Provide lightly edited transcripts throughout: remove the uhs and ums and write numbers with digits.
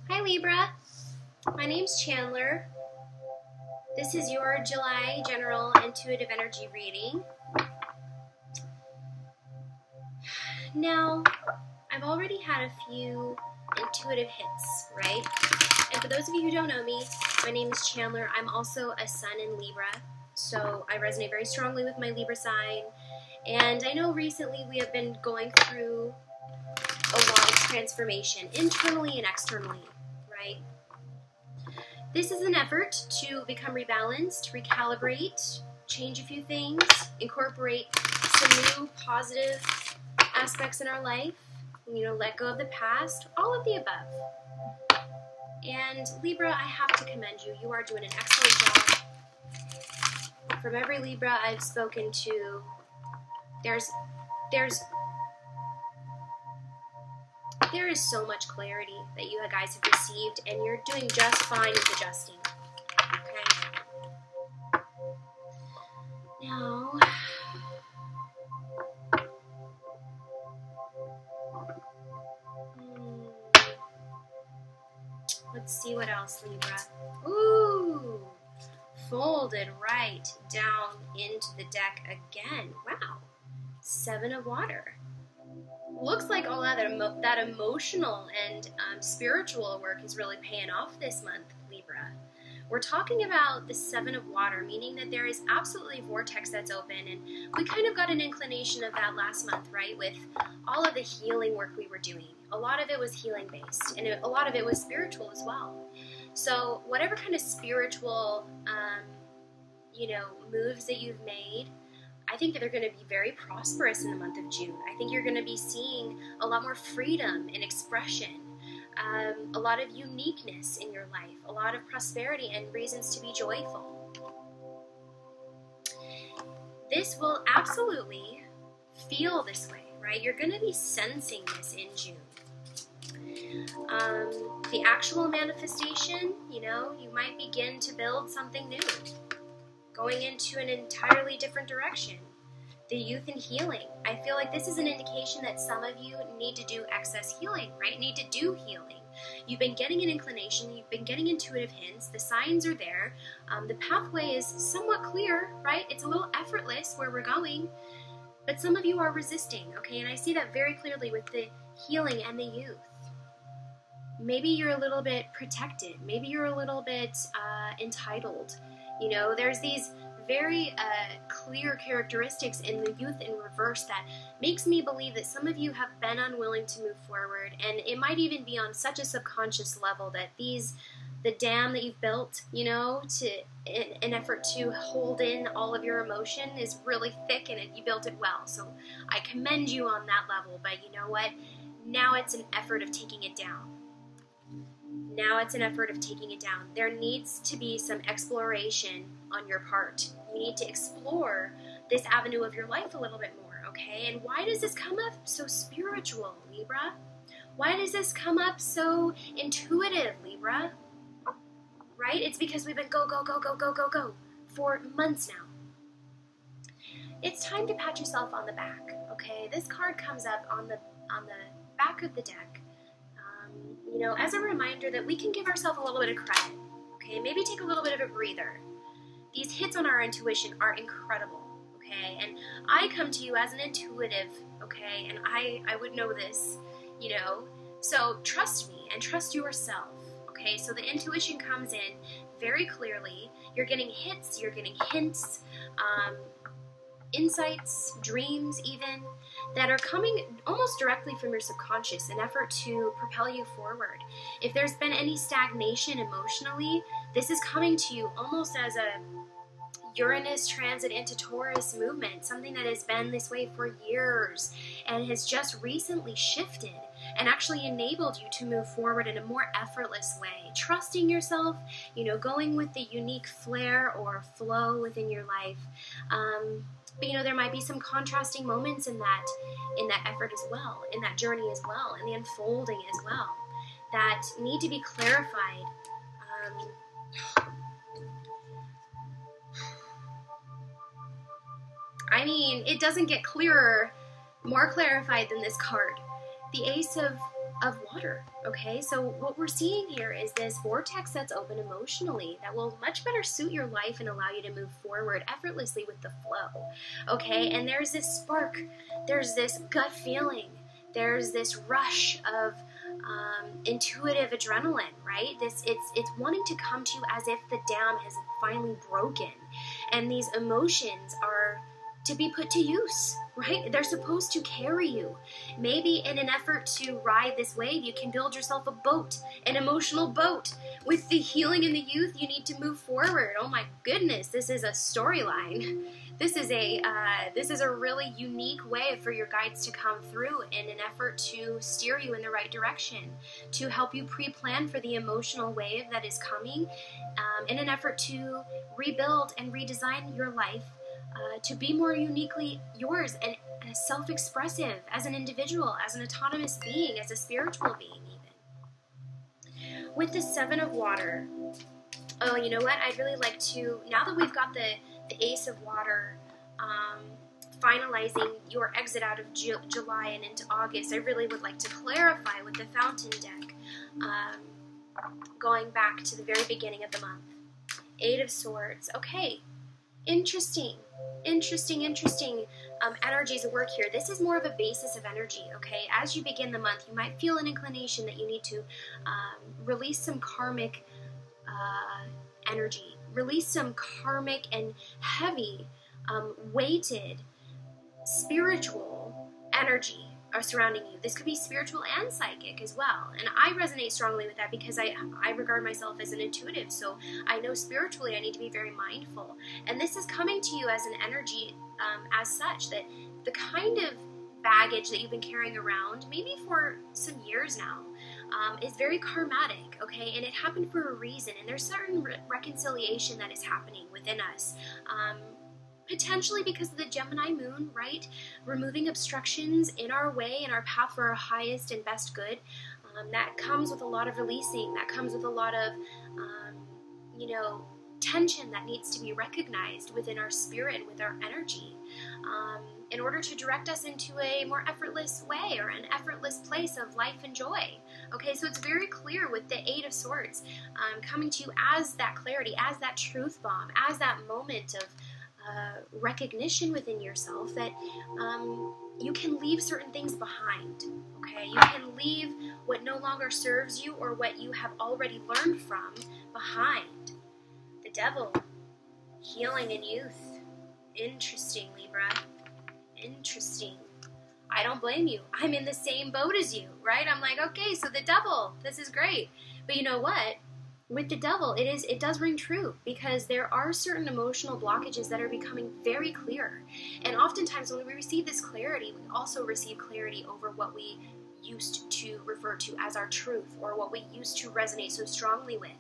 Hi Libra, my name's Chandler. This is your July general intuitive energy reading. Now, I've already had a few intuitive hits, right? And for those of you who don't know me, my name is Chandler. I'm also a sun in Libra, so I resonate very strongly with my Libra sign. And I know recently we have been going through a lot of transformation, internally and externally, right? This is an effort to become rebalanced, recalibrate, change a few things, incorporate some new positive aspects in our life, let go of the past, all of the above. And Libra, I have to commend you. You are doing an excellent job. From every Libra I've spoken to, there is so much clarity that you guys have received, and you're doing just fine with adjusting. Okay? Now, let's see what else, Libra. Ooh! Folded right down into the deck again. Wow. 7 of water. Looks like all that emotional and spiritual work is really paying off this month, Libra. We're talking about the 7 of water, meaning that there is absolutely a vortex that's open, and we kind of got an inclination of that last month, right, with all of the healing work we were doing. A lot of it was healing based, and a lot of it was spiritual as well. So whatever kind of spiritual, moves that you've made, I think that they're going to be very prosperous in the month of June. I think you're going to be seeing a lot more freedom and expression, a lot of uniqueness in your life, a lot of prosperity and reasons to be joyful. This will absolutely feel this way, right? You're going to be sensing this in June. The actual manifestation, you might begin to build something new, going into an entirely different direction. The youth and healing. I feel like this is an indication that some of you need to do excess healing, right? Need to do healing. You've been getting an inclination, you've been getting intuitive hints, the signs are there, the pathway is somewhat clear, right? It's a little effortless where we're going, but some of you are resisting, okay? And I see that very clearly with the healing and the youth. Maybe you're a little bit protected. Maybe you're a little bit entitled. There's these very clear characteristics in the youth in reverse that makes me believe that some of you have been unwilling to move forward, and it might even be on such a subconscious level that the dam that you've built, to an effort to hold in all of your emotion is really thick, and you built it well. So I commend you on that level, but you know what? Now it's an effort of taking it down. Now it's an effort of taking it down. There needs to be some exploration on your part. You need to explore this avenue of your life a little bit more, okay? And why does this come up so spiritual, Libra? Why does this come up so intuitive, Libra? Right? It's because we've been go for months now. It's time to pat yourself on the back, okay? This card comes up on the back of the deck. As a reminder that we can give ourselves a little bit of credit, okay? Maybe take a little bit of a breather. These hits on our intuition are incredible, okay? And I come to you as an intuitive, okay? And I would know this, So trust me and trust yourself, okay? So the intuition comes in very clearly. You're getting hits, you're getting hints, insights, dreams even, that are coming almost directly from your subconscious, an effort to propel you forward. If there's been any stagnation emotionally, this is coming to you almost as a Uranus transit into Taurus movement, something that has been this way for years and has just recently shifted and actually enabled you to move forward in a more effortless way. Trusting yourself, going with the unique flair or flow within your life. But there might be some contrasting moments in that effort as well, in that journey as well, in the unfolding as well, that need to be clarified. It doesn't get more clarified than this card. The Ace of of water, okay? So what we're seeing here is this vortex that's open emotionally that will much better suit your life and allow you to move forward effortlessly with the flow, okay? And there's this spark, there's this gut feeling, there's this rush of intuitive adrenaline, right? It's wanting to come to you as if the dam has finally broken, and these emotions are to be put to use, right? They're supposed to carry you. Maybe in an effort to ride this wave, you can build yourself a boat, an emotional boat. With the healing and the youth, you need to move forward. Oh my goodness, this is a storyline. This is a really unique way for your guides to come through in an effort to steer you in the right direction, to help you pre-plan for the emotional wave that is coming, in an effort to rebuild and redesign your life to be more uniquely yours and self-expressive as an individual, as an autonomous being, as a spiritual being even. With the Seven of Water, oh, you know what? I'd really like to, now that we've got the Ace of Water finalizing your exit out of July and into August, I really would like to clarify with the Fountain deck, going back to the very beginning of the month. Eight of Swords. Okay. Interesting energies at work here. This is more of a basis of energy, okay? As you begin the month, you might feel an inclination that you need to release some karmic energy, release some karmic and heavy, weighted, spiritual energy surrounding you. This could be spiritual and psychic as well. And I resonate strongly with that because I regard myself as an intuitive. So I know spiritually I need to be very mindful. And this is coming to you as an energy as such, that the kind of baggage that you've been carrying around, maybe for some years now, is very karmatic, okay? And it happened for a reason. And there's certain reconciliation that is happening within us. Potentially because of the Gemini moon, right? Removing obstructions in our way, in our path for our highest and best good. That comes with a lot of releasing. That comes with a lot of, tension that needs to be recognized within our spirit and with our energy in order to direct us into a more effortless way or an effortless place of life and joy. Okay, so it's very clear with the Eight of Swords coming to you as that clarity, as that truth bomb, as that moment of recognition within yourself that you can leave certain things behind, okay? You can leave what no longer serves you or what you have already learned from behind. The Devil, healing and youth. Interesting, Libra. Interesting. I don't blame you. I'm in the same boat as you, right? I'm like, okay, so the Devil, this is great. But you know what? With the Devil, it does ring true because there are certain emotional blockages that are becoming very clear. And oftentimes when we receive this clarity, we also receive clarity over what we used to refer to as our truth or what we used to resonate so strongly with.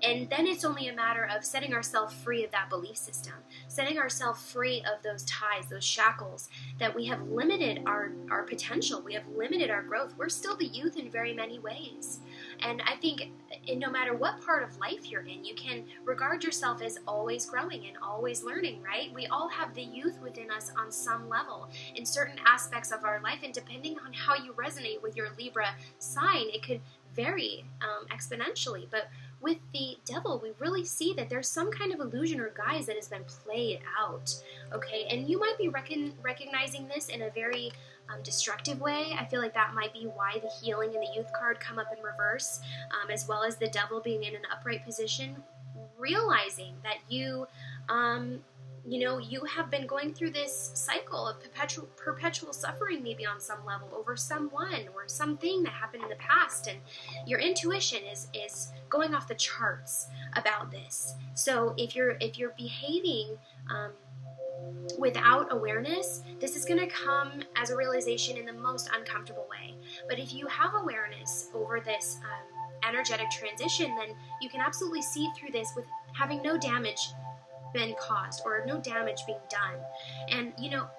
And then it's only a matter of setting ourselves free of that belief system, setting ourselves free of those ties, those shackles, that we have limited our potential, we have limited our growth. We're still the youth in very many ways. And I think no matter what part of life you're in, you can regard yourself as always growing and always learning, right? We all have the youth within us on some level in certain aspects of our life, and depending on how you resonate with your Libra sign, it could vary exponentially. But with the Devil, we really see that there's some kind of illusion or guise that has been played out, okay? And you might be recognizing this in a very destructive way. I feel like that might be why the healing and the youth card come up in reverse, as well as the Devil being in an upright position, realizing that you have been going through this cycle of perpetual suffering, maybe on some level, over someone or something that happened in the past, and your intuition is going off the charts about this. So if you're behaving without awareness, this is going to come as a realization in the most uncomfortable way. But if you have awareness over this energetic transition, then you can absolutely see through this with having no damage been caused or no damage being done. And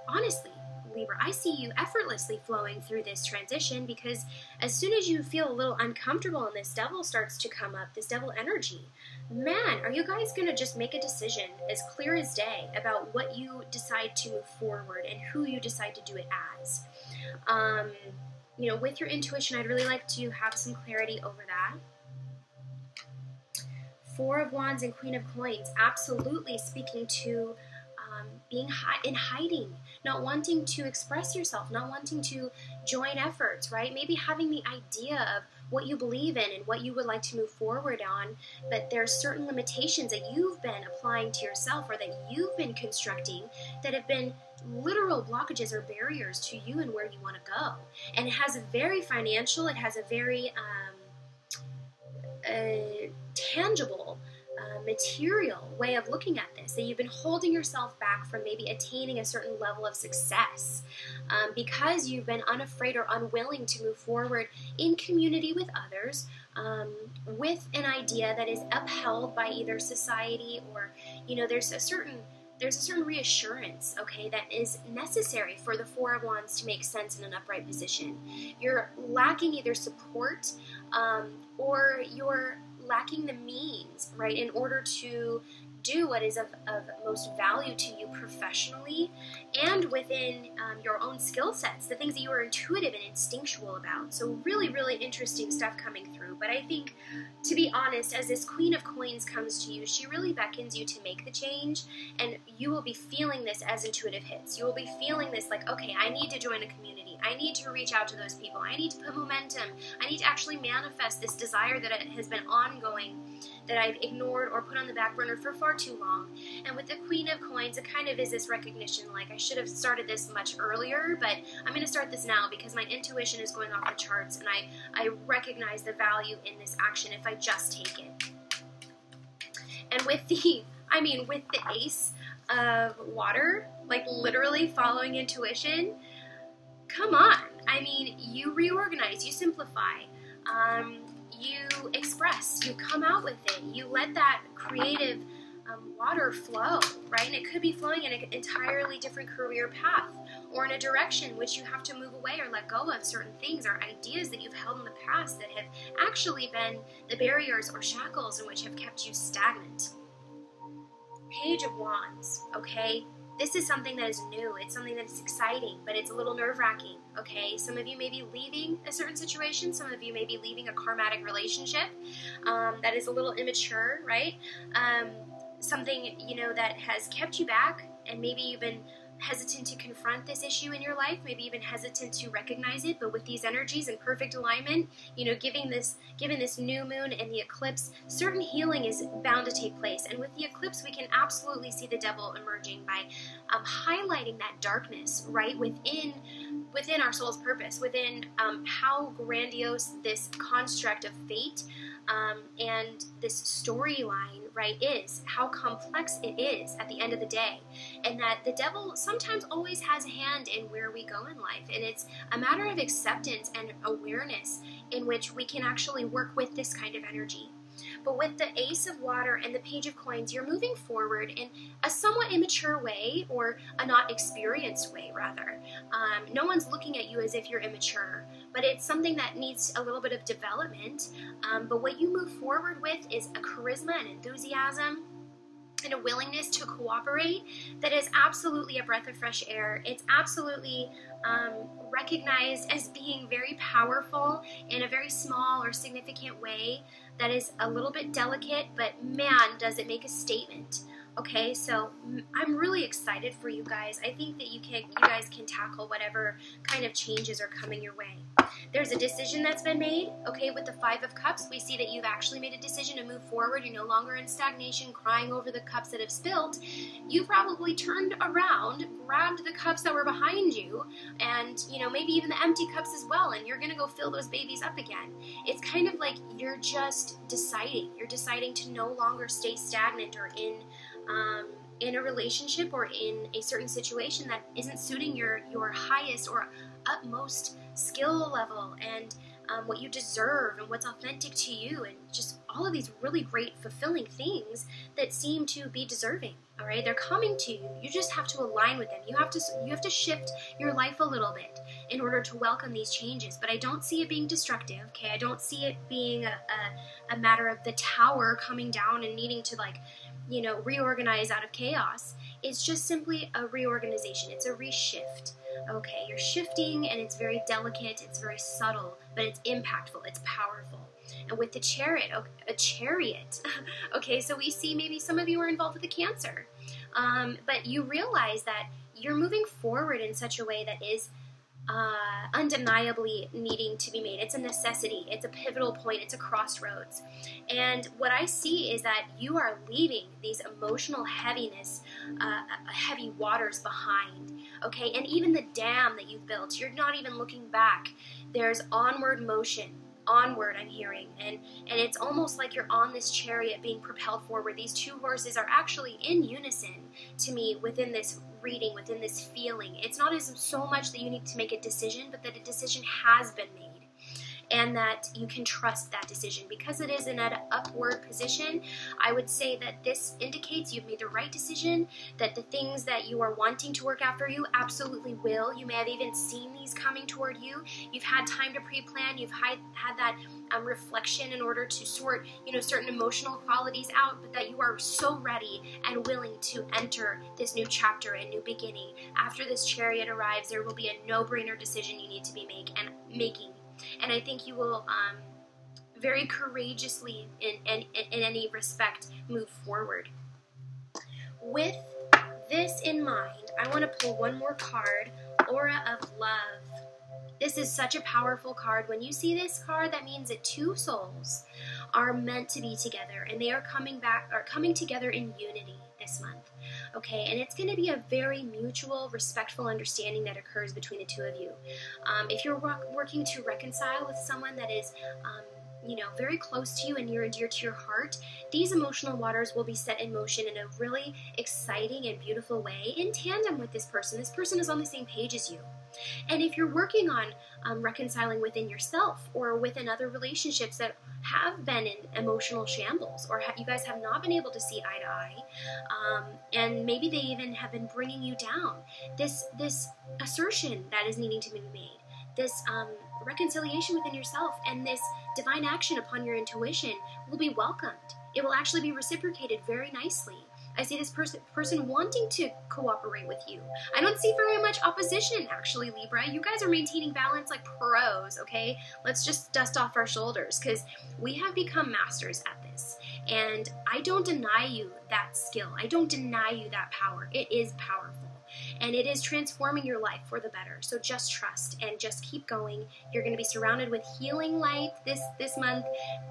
honestly, Libra, I see you effortlessly flowing through this transition, because as soon as you feel a little uncomfortable and this Devil starts to come up, this Devil energy, man, are you guys going to just make a decision as clear as day about what you decide to move forward and who you decide to do it as? you know, with your intuition, I'd really like to have some clarity over that. Four of Wands and Queen of Coins, absolutely speaking to being in hiding, not wanting to express yourself, not wanting to join efforts, right? Maybe having the idea of what you believe in and what you would like to move forward on, but there's certain limitations that you've been applying to yourself or that you've been constructing that have been literal blockages or barriers to you and where you want to go. And it has a very financial, it has a very tangible, material way of looking at this, that you've been holding yourself back from maybe attaining a certain level of success because you've been unafraid or unwilling to move forward in community with others with an idea that is upheld by either society or, you know, there's a certain reassurance, okay, that is necessary for the Four of Wands to make sense in an upright position. You're lacking either support or you're lacking the means, right, in order to do what is of most value to you professionally and within your own skill sets, the things that you are intuitive and instinctual about. So really, really interesting stuff coming through. But I think, to be honest, as this Queen of Coins comes to you, she really beckons you to make the change, and you will be feeling this as intuitive hits. You will be feeling this like, okay, I need to join a community. I need to reach out to those people. I need to put momentum. I need to actually manifest this desire that has been ongoing, that I've ignored or put on the back burner for far too long. And with the Queen of Coins, it kind of is this recognition, like, I should have started this much earlier, but I'm going to start this now because my intuition is going off the charts, and I recognize the value in this action if I just take it. And with the Ace of Water, like literally following intuition, come on. I mean, you reorganize, you simplify, you express, you come out with it, you let that creative water flow, right? And it could be flowing in an entirely different career path or in a direction which you have to move away or let go of certain things or ideas that you've held in the past that have actually been the barriers or shackles in which have kept you stagnant. Page of Wands, okay? This is something that is new. It's something that is exciting, but it's a little nerve-wracking, okay? Some of you may be leaving a certain situation. Some of you may be leaving a karmatic relationship that is a little immature, right? Something, you know, that has kept you back, and maybe you've been hesitant to confront this issue in your life, maybe even hesitant to recognize it, but with these energies in perfect alignment, you know, given this new moon and the eclipse, certain healing is bound to take place. And with the eclipse, we can absolutely see the devil emerging by highlighting that darkness, right, within our soul's purpose, within how grandiose this construct of fate and this storyline, right, is, how complex it is at the end of the day, and that the devil sometimes always has a hand in where we go in life, and it's a matter of acceptance and awareness in which we can actually work with this kind of energy. But with the Ace of Water and the Page of Coins, you're moving forward in a somewhat immature way, or a not experienced way, rather. No one's looking at you as if you're immature, but it's something that needs a little bit of development. But what you move forward with is a charisma and enthusiasm and a willingness to cooperate that is absolutely a breath of fresh air. It's absolutely recognized as being very powerful in a very small or significant way that is a little bit delicate, but man, does it make a statement. Okay, so I'm really excited for you guys. I think that you guys can tackle whatever kind of changes are coming your way. There's a decision that's been made, okay, with the Five of Cups. We see that you've actually made a decision to move forward. You're no longer in stagnation, crying over the cups that have spilled. You probably turned around, grabbed the cups that were behind you, and, you know, maybe even the empty cups as well, and you're going to go fill those babies up again. It's kind of like you're just deciding. You're deciding to no longer stay stagnant or in a relationship or in a certain situation that isn't suiting your highest or utmost skill level and what you deserve and what's authentic to you, and just all of these really great fulfilling things that seem to be deserving. All right, they're coming to you. You just have to align with them. You have to shift your life a little bit in order to welcome these changes. But I don't see it being destructive. Okay, I don't see it being a matter of the tower coming down and needing to, like, you know, reorganize out of chaos. It's just simply a reorganization. It's a reshift. Okay, you're shifting, and it's very delicate, it's very subtle, but it's impactful, it's powerful. And with the chariot, a chariot, okay, so we see maybe some of you are involved with a Cancer, but you realize that you're moving forward in such a way that is undeniably needing to be made. It's a necessity. It's a pivotal point. It's a crossroads. And what I see is that you are leaving these emotional heaviness, heavy waters behind. Okay, and even the dam that you've built, you're not even looking back. There's onward motion. Onward, I'm hearing, and it's almost like you're on this chariot being propelled forward. These two horses are actually in unison to me within this reading, within this feeling. It's not as so much that you need to make a decision, but that a decision has been made, and that you can trust that decision. Because it is in an upward position, I would say that this indicates you've made the right decision, that the things that you are wanting to work out for you absolutely will. You may have even seen these coming toward you. You've had time to pre-plan. You've had that reflection in order to sort, certain emotional qualities out, but that you are so ready and willing to enter this new chapter and new beginning. After this chariot arrives, there will be a no-brainer decision you need to be making. And I think you will very courageously, in any respect, move forward. With this in mind, I want to pull one more card, Aura of Love. This is such a powerful card. When you see this card, that means that two souls are meant to be together, and they are coming together in unity this month. Okay, and it's going to be a very mutual, respectful understanding that occurs between the two of you. If you're working to reconcile with someone that is, very close to you and near and dear to your heart, these emotional waters will be set in motion in a really exciting and beautiful way in tandem with this person. This person is on the same page as you. And if you're working on reconciling within yourself or within other relationships that have been in emotional shambles, or you guys have not been able to see eye to eye, and maybe they even have been bringing you down, this assertion that is needing to be made, this reconciliation within yourself, and this divine action upon your intuition will be welcomed. It will actually be reciprocated very nicely. I see this person wanting to cooperate with you. I don't see very much opposition, actually, Libra. You guys are maintaining balance like pros, okay? Let's just dust off our shoulders, because we have become masters at this. And I don't deny you that skill. I don't deny you that power. It is powerful. And it is transforming your life for the better. So just trust and just keep going. You're going to be surrounded with healing light this month,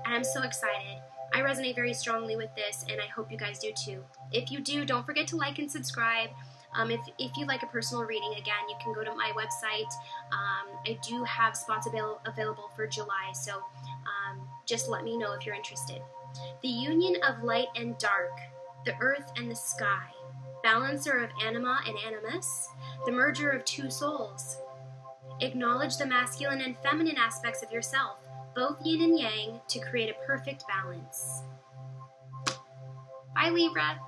and I'm so excited. I resonate very strongly with this, and I hope you guys do too. If you do, don't forget to like and subscribe. If you'd like a personal reading, again, you can go to my website. I do have spots available for July, so just let me know if you're interested. The union of light and dark, the earth and the sky, balancer of anima and animus, the merger of two souls. Acknowledge the masculine and feminine aspects of yourself, both yin and yang, to create a perfect balance. Bye, Libra.